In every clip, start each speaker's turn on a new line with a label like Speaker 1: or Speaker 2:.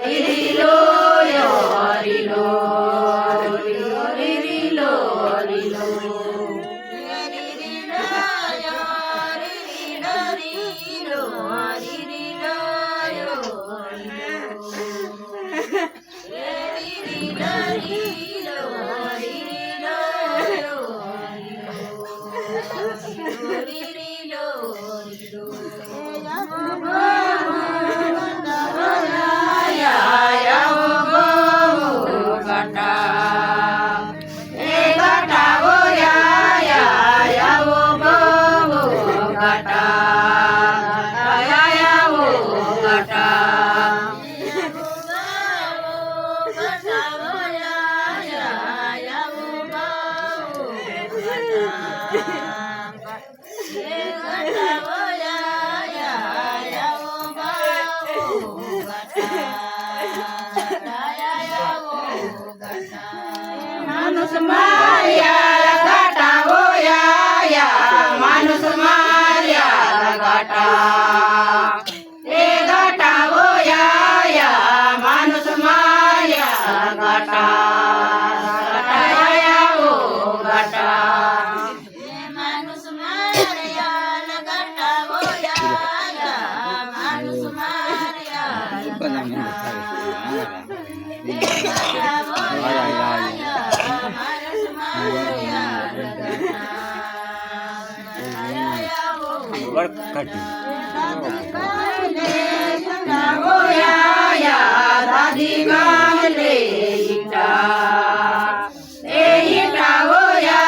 Speaker 1: રીલો યો રીલો રીલો રીલો Manus Maria Gata Voya ya Manus Maria Gata E Gata Voya ya Manus Maria Gata Gata ya o Gata Manus Maria Gata Voya ya Manus Maria दादी काले ईटा ए ईटा होया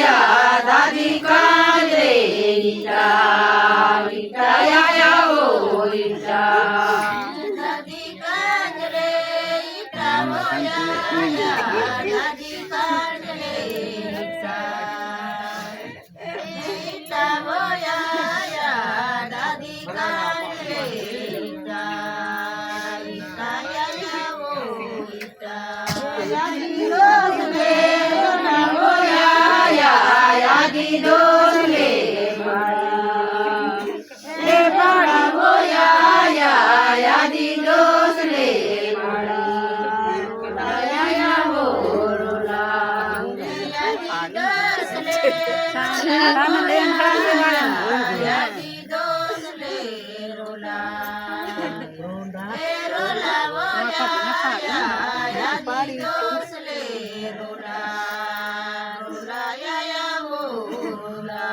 Speaker 1: या दादी काले ईटा ईटा या ओ ईटा दादी काले ईटा होया या दादी काले ईटा ईटा होया या दादी काले ईटा ईटा या ओ ईटा यादी दोसले ना होया या यादी दोसले ए बड़ा होया या यादी दोसले या हो रोला यादी दोसले रोला ए रोला होया या यादी दोसले रोला रोला या हो रोला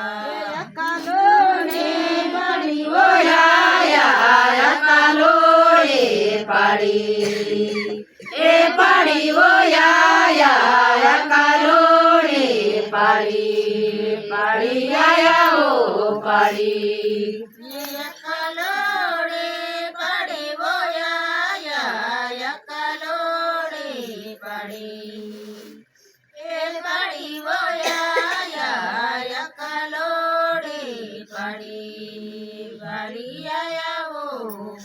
Speaker 1: कालोने पाड़ी होया या कालोने पाड़ी ए पाड़ी होया या कालोने पाड़ी पाड़ी आया हो पाड़ी कालोने पाड़ी होया या कालोने पाड़ी ए पाड़ी होया या कालोने पाड़ी पाड़ी आया हो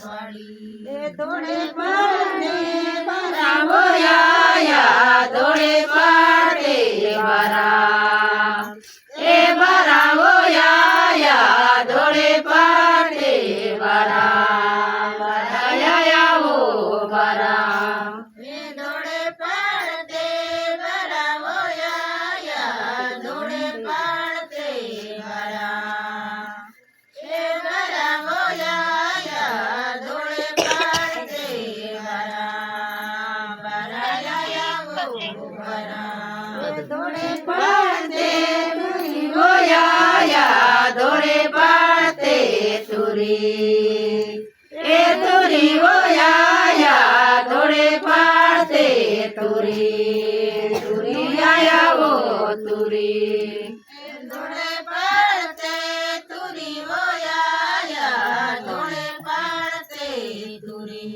Speaker 1: पाड़ी ए थोड़े पड़ने बरा होया या थोड़े पड़ते बरा ए बरा होया या थोड़े पड़ते बरा बरा या हो बरा ए थोड़े पड़ते बरा होया या थोड़े पड़ते बरा ए बरा होया या थोड़े पड़ते बरा बरा या हो बरा थोड़े पड़ते होया या थोड़े पड़ते तुरी ए तुरी होया या थोड़े पड़ते तुरी तुरी आया वो तुरी थोड़े पड़ते तुरी होया या थोड़े पड़ते तुरी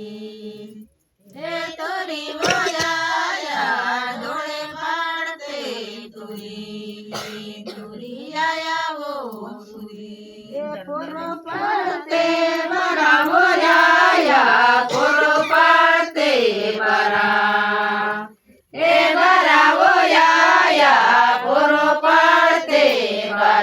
Speaker 1: ए तुरी होया या थोड़े पड़ते तुरी तुरी आया वो तुरी पोरो पड़ते बरा होया या पोरो पड़ते बरा ए बरा होया या पोरो पड़ते बरा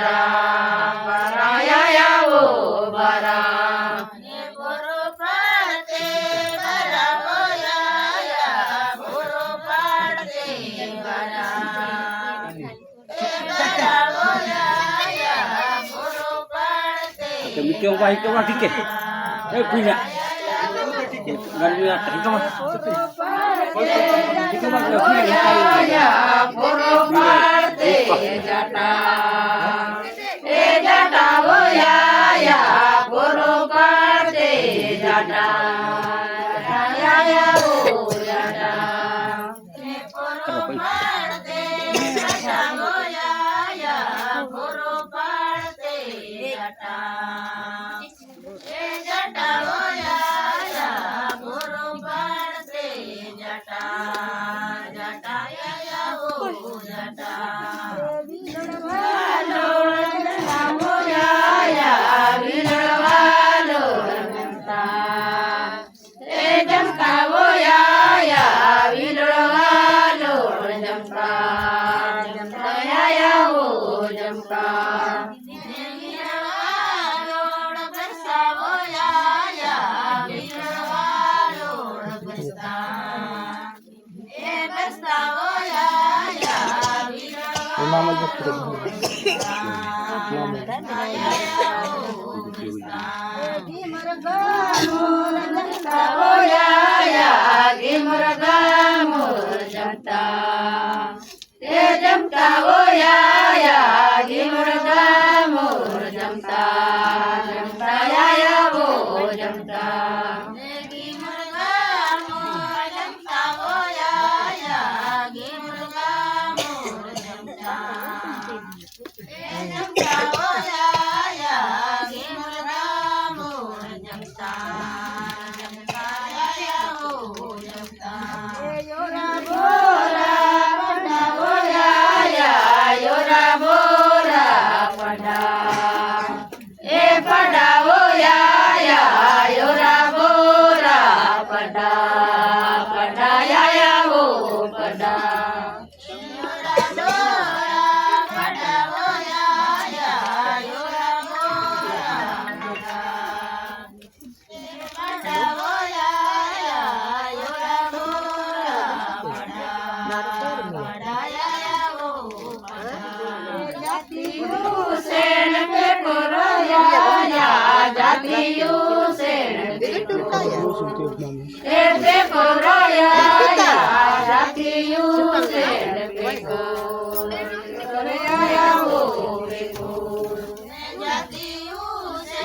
Speaker 2: Mikir baik ke orang dikit. Punya. Lalu ya tadi tu mah. Kita mah
Speaker 1: ya puro parte jata boya ya puro parte jata ya o jata puro parte jata boya ya puro parte jata boya ya puro parte jata ya o jata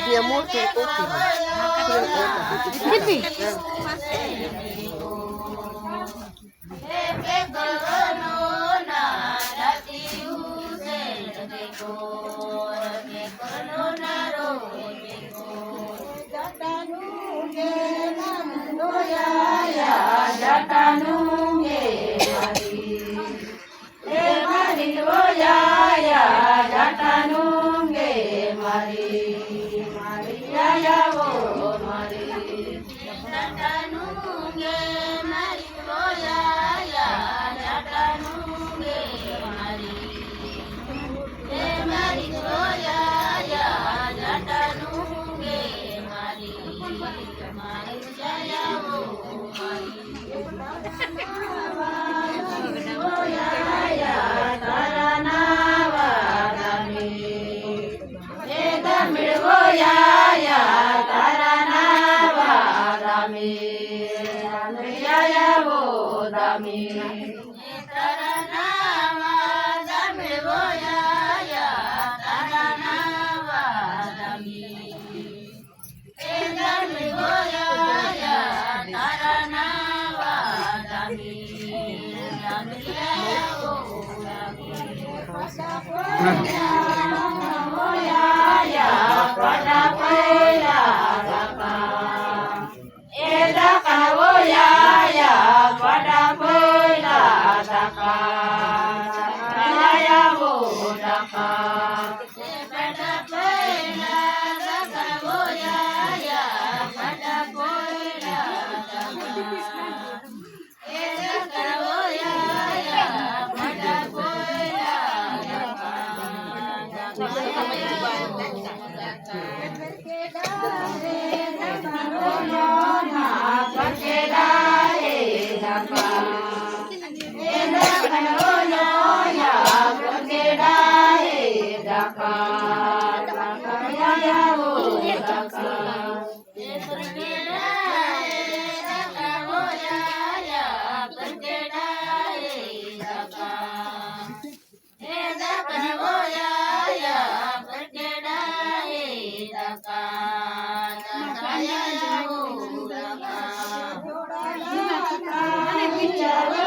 Speaker 3: Dia multi kopi.
Speaker 1: ચાલો